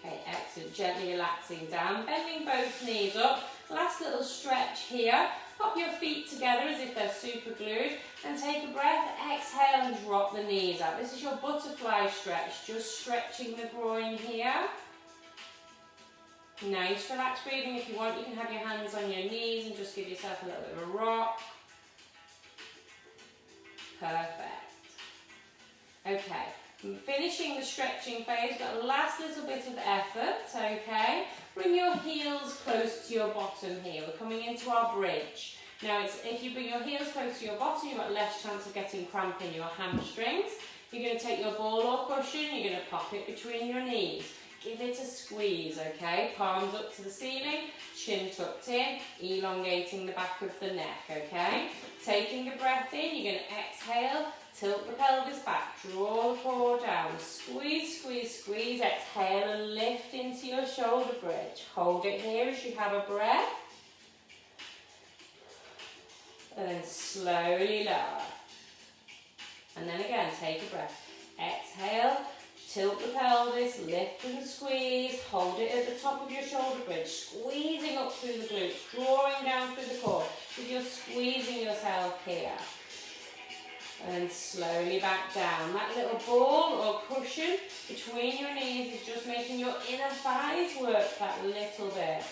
Okay, excellent. Gently relaxing down, bending both knees up. Last little stretch here. Pop your feet together as if they're super glued and take a breath. Exhale and drop the knees out. This is your butterfly stretch, just stretching the groin here. Nice relaxed breathing. If you want, you can have your hands on your knees and just give yourself a little bit of a rock. Perfect. Okay, Finishing the stretching phase, got a last little bit of effort, okay? Bring your heels close to your bottom here. We're coming into our bridge. Now, if you bring your heels close to your bottom, you've got less chance of getting cramp in your hamstrings. You're going to take your ball or cushion, you're going to pop it between your knees. Give it a squeeze, okay? Palms up to the ceiling, chin tucked in, elongating the back of the neck, okay? Taking a breath in, you're going to exhale, tilt the pelvis back, draw the core down, squeeze, squeeze, squeeze, exhale and lift into your shoulder bridge. Hold it here as you have a breath. And then slowly lower. And then again, take a breath. Exhale, tilt the pelvis, lift and squeeze, hold it at the top of your shoulder bridge, squeezing up through the glutes, drawing down through the core. So you're squeezing yourself here. And then slowly back down. That little ball or cushion between your knees is just making your inner thighs work that little bit.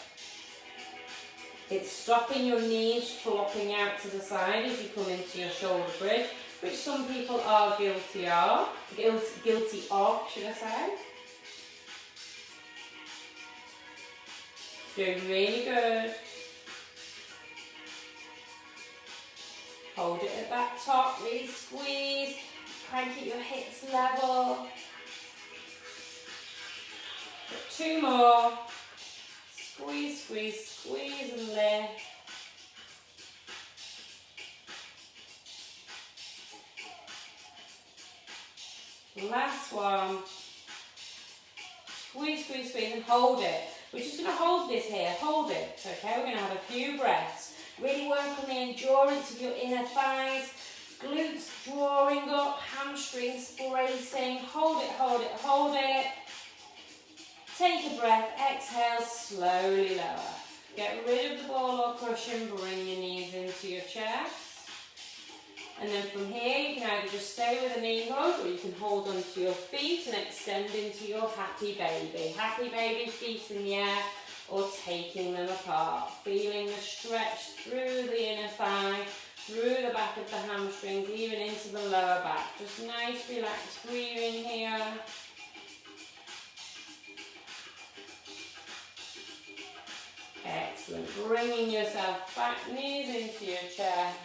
It's stopping your knees flopping out to the side as you come into your shoulder bridge, which some people are guilty of, should I say. Doing really good. Hold it at that top, really squeeze. Try and keep your hips level. 2 more. Squeeze, squeeze, squeeze and lift. Last one. Squeeze, squeeze, squeeze and hold it. We're just going to hold this here. Hold it. Okay, we're going to have a few breaths. Really work on the endurance of your inner thighs. Glutes drawing up, hamstrings bracing. Hold it, hold it, hold it. Take a breath, exhale, slowly lower. Get rid of the ball or cushion, bring your knees into your chest. And then from here, you can either just stay with a knee hug or you can hold onto your feet and extend into your happy baby. Happy baby, feet in the air or taking them apart. Feeling the stretch through the inner thigh, through the back of the hamstrings, even into the lower back. Just nice, relaxed breathing here. Excellent. Bringing yourself back, knees into your chest.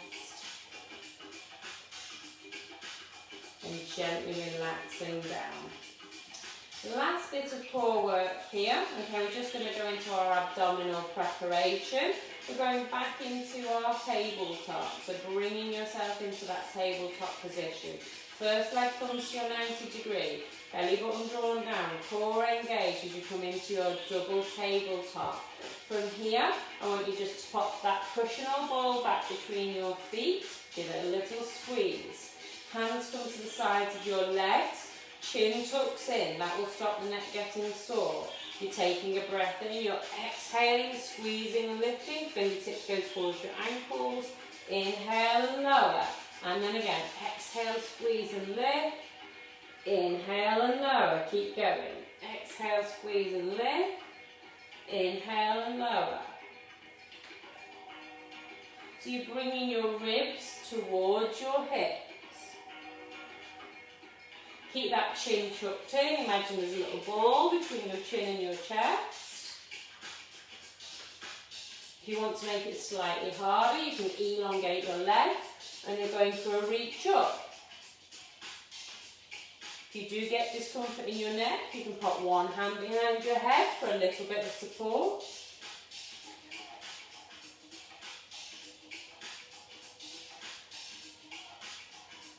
And gently relaxing down. Last bit of core work here. Okay, we're just going to go into our abdominal preparation. We're going back into our tabletop. So bringing yourself into that tabletop position. First leg comes to your 90 degree. Belly button drawn down, core engaged as you come into your double tabletop. From here, I want you just to pop that cushion or ball back between your feet. Give it a little squeeze. Hands come to the sides of your legs. Chin tucks in. That will stop the neck getting sore. You're taking a breath in. You're exhaling, squeezing and lifting. Fingertips go towards your ankles. Inhale and lower. And then again, exhale, squeeze and lift. Inhale and lower. Keep going. Exhale, squeeze and lift. Inhale and lower. So you're bringing your ribs towards your hips. Keep that chin tucked in. Imagine there's a little ball between your chin and your chest. If you want to make it slightly harder, you can elongate your legs and you're going for a reach up. If you do get discomfort in your neck, you can put one hand behind your head for a little bit of support.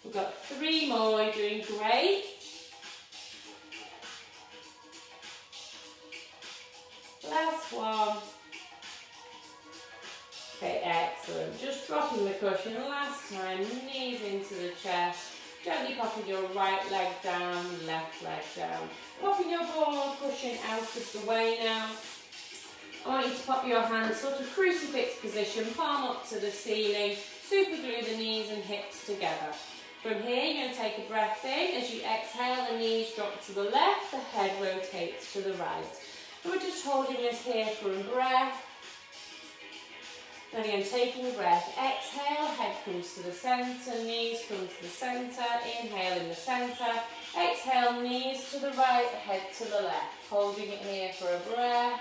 We've got 3 more, you're doing great. Last one. Okay, excellent. Just dropping the cushion last time, knees into the chest. Gently popping your right leg down, left leg down. Popping your ball cushion out of the way now. I want you to pop your hands sort of crucifix position, palm up to the ceiling. Super glue the knees and hips together. From here, you're going to take a breath in. As you exhale, the knees drop to the left, the head rotates to the right. And we're just holding this here for a breath. Then again, taking a breath, exhale, head comes to the centre, knees come to the centre, inhale in the centre, exhale, knees to the right, head to the left, holding it here for a breath.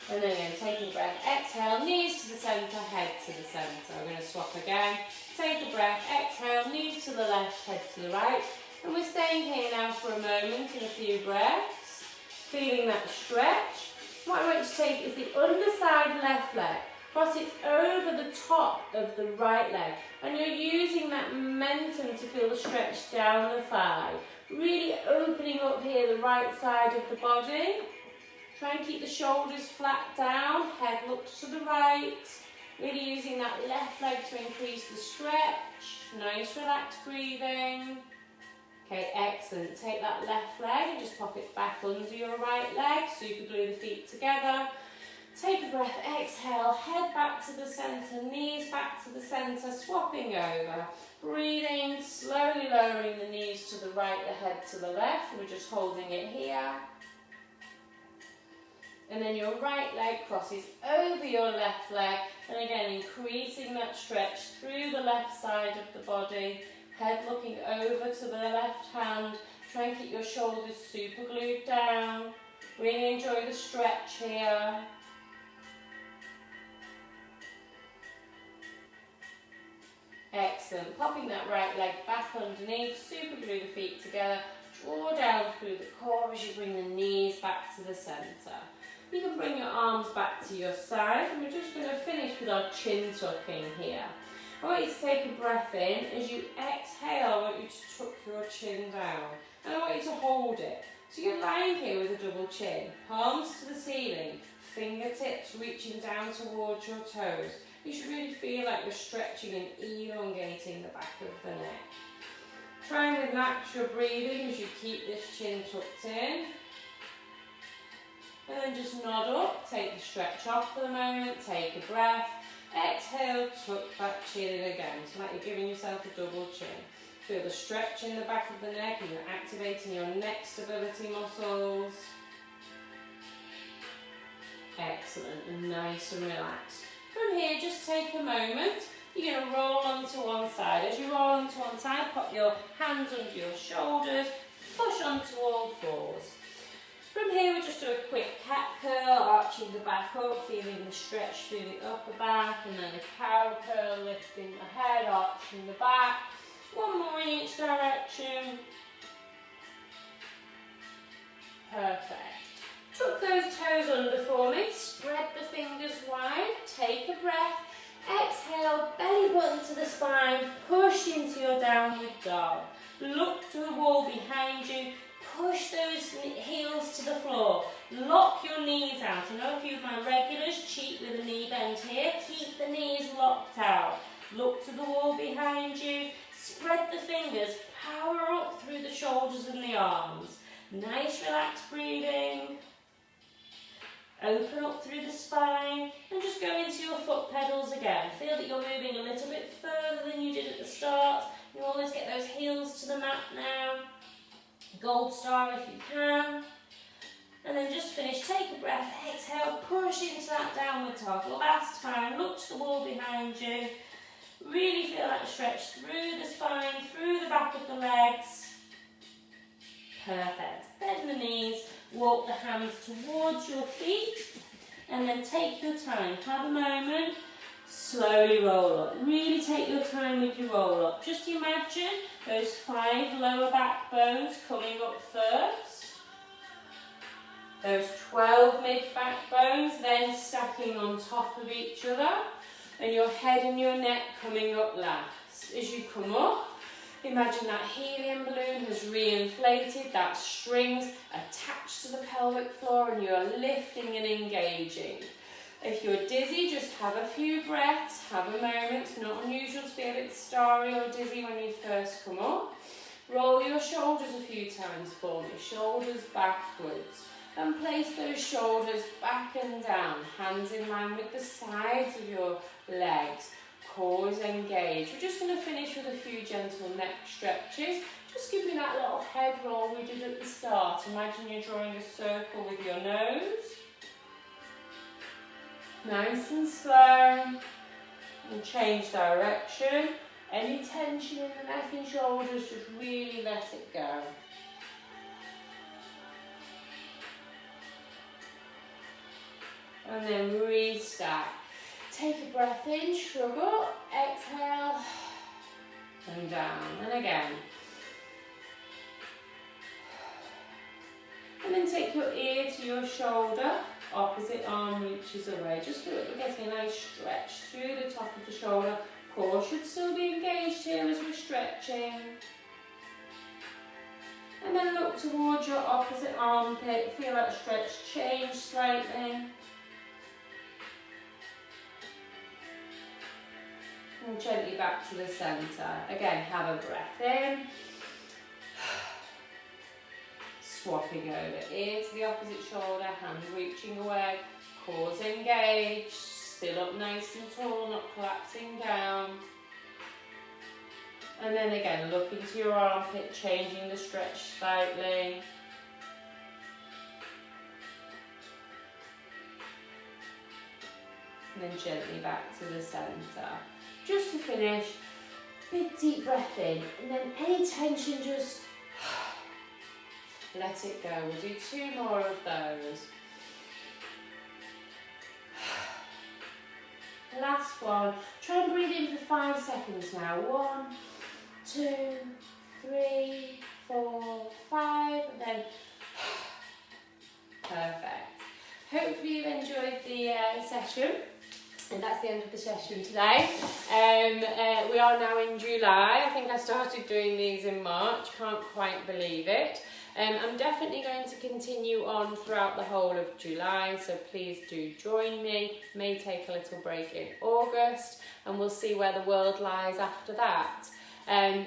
And then again, taking a breath, exhale, knees to the centre, head to the centre. We're going to swap again. Take a breath, exhale, knees to the left, head to the right. And we're staying here now for a moment in a few breaths, feeling that stretch. What I want you to take is the underside left leg, cross it over the top of the right leg. And you're using that momentum to feel the stretch down the thigh. Really opening up here the right side of the body. Try and keep the shoulders flat down, head looks to the right. Really using that left leg to increase the stretch. Nice relaxed breathing. Okay, excellent. Take that left leg and just pop it back under your right leg. Super glue the feet together. Take a breath, exhale, head back to the centre, knees back to the centre, swapping over. Breathing, slowly lowering the knees to the right, the head to the left. We're just holding it here. And then your right leg crosses over your left leg. And again, increasing that stretch through the left side of the body. Head looking over to the left hand. Try and keep your shoulders super glued down. Really enjoy the stretch here. Excellent. Popping that right leg back underneath. Super glue the feet together. Draw down through the core as you bring the knees back to the centre. You can bring your arms back to your side, and we're just going to finish with our chin tucking here. I want you to take a breath in. As you exhale, I want you to tuck your chin down, and I want you to hold it. So you're lying here with a double chin, palms to the ceiling, fingertips reaching down towards your toes. You should really feel like you're stretching and elongating the back of the neck. Try and relax your breathing as you keep this chin tucked in. And then just nod up, take the stretch off for the moment, take a breath, exhale, tuck that chin in again. So like you're giving yourself a double chin. Feel the stretch in the back of the neck and you're activating your neck stability muscles. Excellent, and nice and relaxed. From here, just take a moment. You're going to roll onto one side. As you roll onto one side, pop your hands under your shoulders, push onto all fours. From here, we'll just do a quick cat curl, arching the back up, feeling the stretch through the upper back, and then a cow curl, lifting the head, arching the back. One more in each direction. Perfect. Tuck those toes under for me, spread the fingers wide, take a breath, exhale, belly button to the spine, push into your downward dog. Look to the wall behind you. Push those heels to the floor. Lock your knees out. I know a few of my regulars cheat with a knee bend here. Keep the knees locked out. Look to the wall behind you. Spread the fingers. Power up through the shoulders and the arms. Nice relaxed breathing. Open up through the spine and just go into your foot pedals again. Feel that you're moving a little bit further than you did at the start. You always get those heels to the mat now. Gold star if you can. And then just finish, take a breath, exhale, push into that downward dog. Last time, look to the wall behind you. Really feel that stretch through the spine, through the back of the legs. Perfect. Bend the knees, walk the hands towards your feet, and then take your time. Have a moment. Slowly roll up. Really take your time with your roll up. Just imagine those 5 lower back bones coming up first. Those 12 mid back bones then stacking on top of each other. And your head and your neck coming up last. As you come up, imagine that helium balloon has reinflated, that string's attached to the pelvic floor and you're lifting and engaging. If you're dizzy, just have a few breaths, have a moment. It's not unusual to be a bit starry or dizzy when you first come up. Roll your shoulders a few times for me, shoulders backwards. And place those shoulders back and down, hands in line with the sides of your legs. Core is engaged. We're just going to finish with a few gentle neck stretches. Just give me that little head roll we did at the start. Imagine you're drawing a circle with your nose. Nice and slow. And change direction. Any tension in the neck and shoulders, just really let it go. And then restack. Take a breath in, shrug up, exhale, and down, and again. And then take your ear to your shoulder, opposite arm reaches away. Just feel like we're getting a nice stretch through the top of the shoulder. Core should still be engaged here as we're stretching. And then look towards your opposite armpit, feel that stretch change slightly. And gently back to the centre. Again, have a breath in. Swapping over, ear to the opposite shoulder, hand reaching away, core's engaged, still up nice and tall, not collapsing down. And then again, look into your armpit, changing the stretch slightly. And then gently back to the centre. Just to finish, big deep breath in, and then any tension just let it go. We'll do 2 more of those. Last one. Try and breathe in for 5 seconds now. 1, 2, 3, 4, 5, and then perfect. Hopefully you've enjoyed the session. And that's the end of the session today. We are now in July. I think I started doing these in March. Can't quite believe it. I'm definitely going to continue on throughout the whole of July, so please do join me. May take a little break in August, and we'll see where the world lies after that.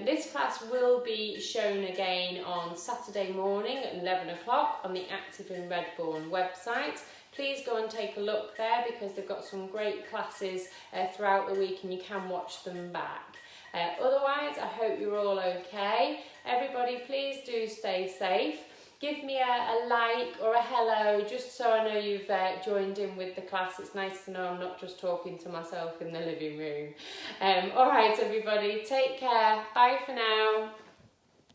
This class will be shown again on Saturday morning at 11 o'clock on the Active in Redbourne website. Please go and take a look there because they've got some great classes throughout the week and you can watch them back. Otherwise, I hope you're all okay. Everybody, please do stay safe. Give me a like or a hello just so I know you've joined in with the class. It's nice to know I'm not just talking to myself in the living room. All right, everybody, take care. Bye for now.